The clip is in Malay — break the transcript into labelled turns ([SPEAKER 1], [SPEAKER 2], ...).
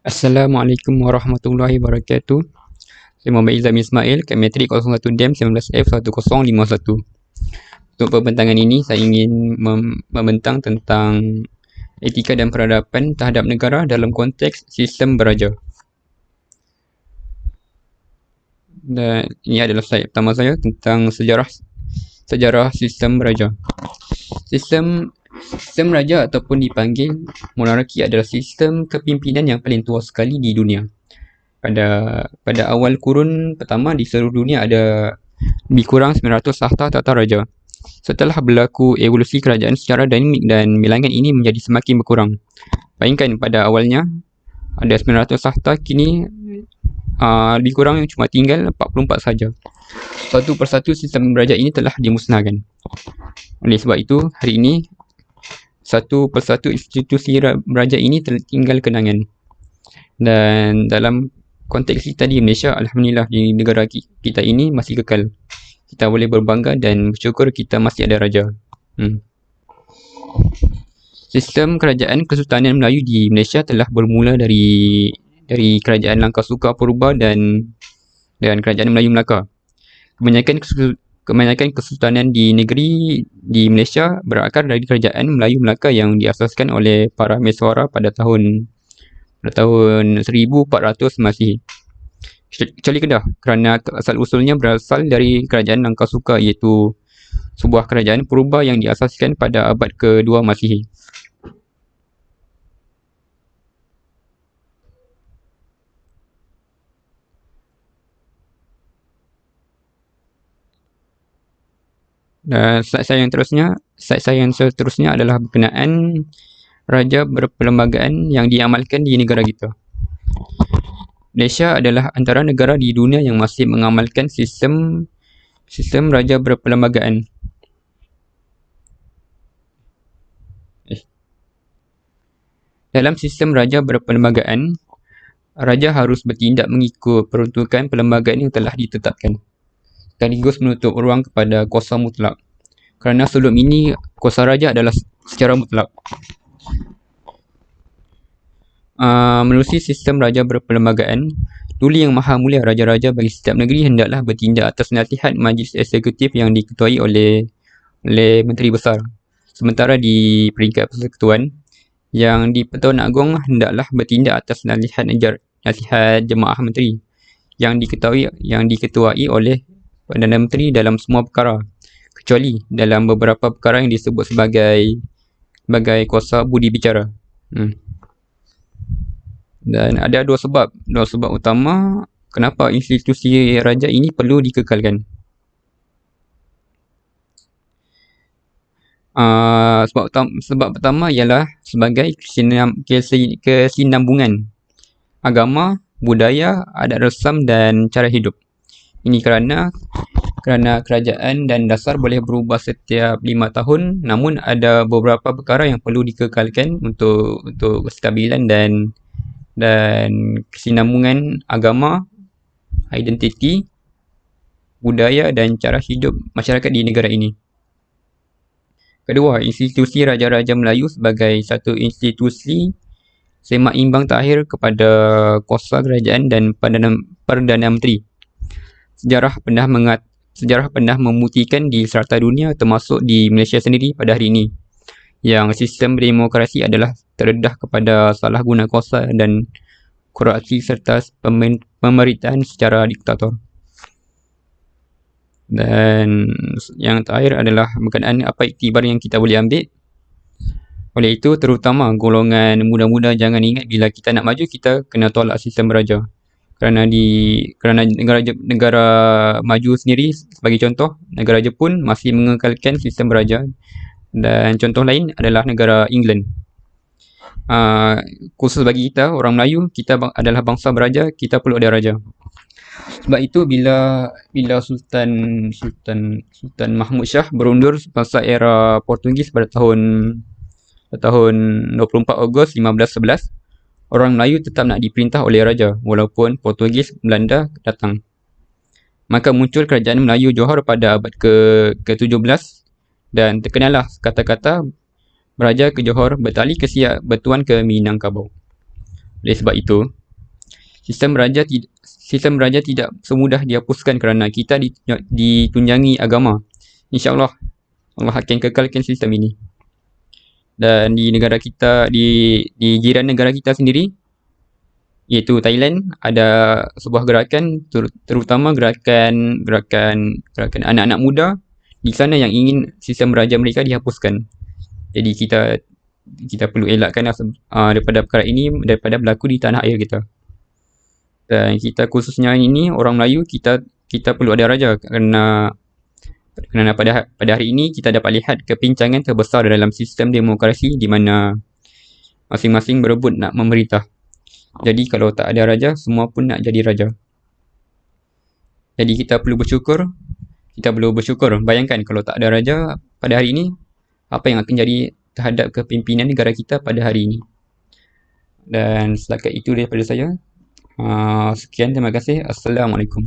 [SPEAKER 1] Assalamualaikum warahmatullahi wabarakatuh. Saya Muhammad Izzam Ismail, kat Matrik 01 DEM 19F1051. Untuk pembentangan ini, saya ingin membentang tentang etika dan peradaban terhadap negara dalam konteks sistem beraja. Dan ini adalah slide pertama saya tentang sejarah sistem beraja. Sistem raja ataupun dipanggil monarki adalah sistem kepimpinan yang paling tua sekali di dunia. Pada awal kurun pertama di seluruh dunia ada lebih kurang 900 tahta tata raja. Setelah berlaku evolusi kerajaan secara dinamik dan bilangan ini menjadi semakin berkurang. Bayangkan pada awalnya ada 900 tahta, kini lebih kurang cuma tinggal 44 saja. Satu persatu sistem beraja ini telah dimusnahkan. Oleh sebab itu, hari ini satu persatu institusi beraja ini tertinggal kenangan. Dan dalam konteks kita di Malaysia, alhamdulillah di negara kita ini masih kekal. Kita boleh berbangga dan bersyukur kita masih ada raja. Sistem kerajaan Kesultanan Melayu di Malaysia telah bermula dari kerajaan Langkasuka Purba dan kerajaan Melayu Melaka. Kebanyakan kesultanan di negeri di Malaysia berakar dari kerajaan Melayu Melaka yang diasaskan oleh para Meswara pada tahun 1400 Masihi. Kecuali Kedah, kerana asal usulnya berasal dari kerajaan Langkasuka, iaitu sebuah kerajaan purba yang diasaskan pada abad ke-2 Masihi. Dan slide saya yang seterusnya adalah berkenaan raja berperlembagaan yang diamalkan di negara kita. Malaysia adalah antara negara di dunia yang masih mengamalkan sistem raja berperlembagaan. Dalam sistem raja berperlembagaan, raja harus bertindak mengikut peruntukan perlembagaan yang telah ditetapkan, sekaligus menutup ruang kepada kuasa mutlak. Kerana sebelum ini, kuasa raja adalah secara mutlak. Menerusi sistem raja berperlembagaan, Tuli Yang Maha Mulia Raja-Raja bagi setiap negeri hendaklah bertindak atas nasihat Majlis Eksekutif yang diketuai oleh Menteri Besar. Sementara di peringkat persekutuan, yang di Pertuan Agong hendaklah bertindak atas nasihat Jemaah Menteri yang diketuai oleh Perdana Menteri dalam semua perkara, kecuali dalam beberapa perkara yang disebut sebagai kuasa budi bicara. Dan ada dua sebab utama kenapa institusi raja ini perlu dikekalkan. Sebab pertama ialah sebagai kesinambungan agama, budaya, adat resam dan cara hidup. Ini kerana kerajaan dan dasar boleh berubah setiap 5 tahun, namun ada beberapa perkara yang perlu dikekalkan untuk kestabilan dan kesinambungan agama, identiti, budaya dan cara hidup masyarakat di negara ini. Kedua, institusi Raja-Raja Melayu sebagai satu institusi seimbang terakhir kepada kuasa kerajaan dan Perdana Menteri. Sejarah pernah membuktikan di serata dunia, termasuk di Malaysia sendiri pada hari ini, yang sistem demokrasi adalah terdedah kepada salah guna kuasa dan korupsi serta pemerintahan secara diktator. Dan yang terakhir adalah berkenaan apa iktibar yang kita boleh ambil. Oleh itu, terutama golongan muda-muda jangan ingat bila kita nak maju, kita kena tolak sistem beraja. Kerana negara maju sendiri, sebagai contoh, negara Jepun masih mengekalkan sistem beraja. Dan contoh lain adalah negara England. Khusus bagi kita, orang Melayu, kita adalah bangsa beraja, kita perlu ada raja. Sebab itu bila Sultan Mahmud Shah berundur masa era Portugis pada tahun 24 Ogos 1511, orang Melayu tetap nak diperintah oleh raja walaupun Portugis Belanda datang. Maka muncul kerajaan Melayu Johor pada abad ke-17 dan terkenallah kata-kata Beraja ke Johor, bertali ke Siak, bertuan ke Minangkabau. Oleh sebab itu, sistem raja tidak semudah dihapuskan kerana kita ditunjangi agama. InsyaAllah, Allah akan kekalkan sistem ini. Dan di negara kita, di jiran negara kita sendiri, iaitu Thailand, ada sebuah gerakan, terutama gerakan anak-anak muda di sana yang ingin sistem raja mereka dihapuskan. Jadi kita perlu elakkan daripada perkara ini daripada berlaku di tanah air kita. Dan kita khususnya ini orang Melayu, kita perlu ada raja kerana pada hari ini kita dapat lihat kepincangan terbesar dalam sistem demokrasi di mana masing-masing berebut nak memerintah. Jadi kalau tak ada raja, semua pun nak jadi raja. Jadi kita perlu bersyukur. Bayangkan kalau tak ada raja pada hari ini, apa yang akan jadi terhadap kepimpinan negara kita pada hari ini. Dan setakat itu daripada saya. Sekian, terima kasih. Assalamualaikum.